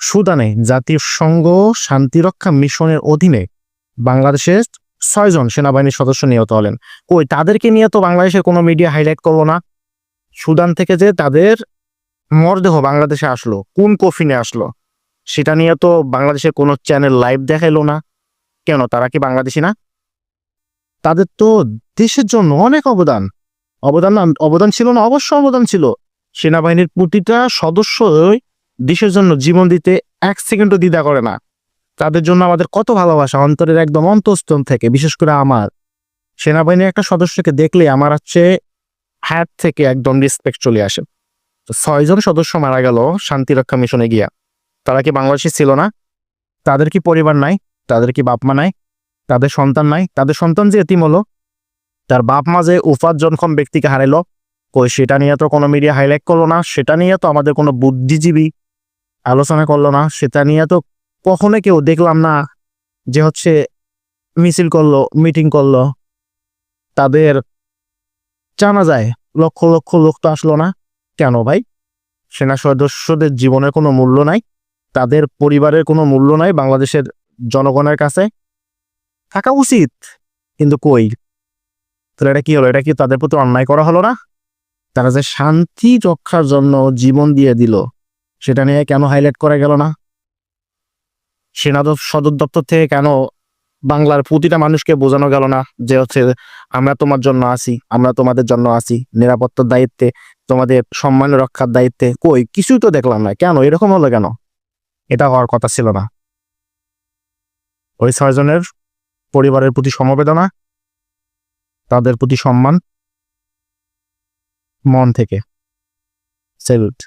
সুদানে জাতিসংঘ শান্তিরক্ষা মিশনের অধীনে বাংলাদেশের 6 জন সেনাবাহিনীর সদস্য নিহত হলেন। কই তাদেরকে নিয়ে তো বাংলাদেশের কোনো মিডিয়া হাইলাইট করলো না। সুদান থেকে যে তাদের মরদেহ বাংলাদেশে আসলো, কোন কফিনে আসলো, সেটা নিয়ে তো বাংলাদেশের কোনো চ্যানেল লাইভ দেখাইলো না। কেন, তারা কি বাংলাদেশি না? তাদের তো দেশের জন্য অনেক অবদান ছিল না? অবশ্য অবদান ছিল। সেনাবাহিনীর প্রতিটা সদস্যই দেশের জন্য জীবন দিতে 1 সেকেন্ডও দ্বিধা করে না। তাদের জন্য আমাদের কত ভালোবাসা, অন্তরের একদম অন্তঃস্থল থেকে। বিশেষ করে আমার সেনাবাহিনীর একটা সদস্যকে দেখলে আমার হচ্ছে হাত থেকে একদম রেসপেক্ট চলে আসে। তো 6 জন সদস্য মারা গেল শান্তিরক্ষা মিশনে গিয়া। তারা কি বাংলাদেশি ছিল না? তাদের কি পরিবার নাই? তাদের কি বাপ মা নাই? তাদের সন্তান নাই? তাদের সন্তান যে এতিম হলো, তার বাপ মা যে উপার্জনক্ষম ব্যক্তিকে হারাইলো, কই সেটা নিয়ে তো কোনো মিডিয়া হাইলাইট করলো না। সেটা নিয়ে তো আমাদের কোনো বুদ্ধিজীবী আলোচনা করলো না। সেটা নিয়ে তো কখনো কেউ দেখলাম না যে হচ্ছে মিছিল করলো, মিটিং করলো। তাদের জানাজায় লক্ষ লক্ষ লোক তো আসলো না। কেন ভাই? সেনা সদস্যদের জীবনের কোনো মূল্য নাই? তাদের পরিবারের কোনো মূল্য নাই বাংলাদেশের জনগণের কাছে? থাকা উচিত, কিন্তু কই? তাহলে এটা কি হলো? এটা কি তাদের প্রতি অন্যায় করা হলো না? তারা যে শান্তি রক্ষার জন্য জীবন দিয়ে দিল, সেটা নিয়ে কেন হাইলাইট করা গেল না? সেনা সদর দপ্তর থেকে কেন বাংলার প্রতিটা মানুষকে বোঝানো গেল না যে হচ্ছে আমরা তোমার জন্য আছি, আমরা তোমাদের জন্য আছি, নিরাপত্তার দায়িত্বে, তোমাদের সম্মান রক্ষার দায়িত্বে? কই, কিছুই তো দেখলাম না। কেন এরকম হলো? কেন এটা হওয়ার কথা ছিল না? ওই 6 জনের পরিবারের প্রতি সমবেদনা, তাদের প্রতি সম্মান, মন থেকে স্যালুট।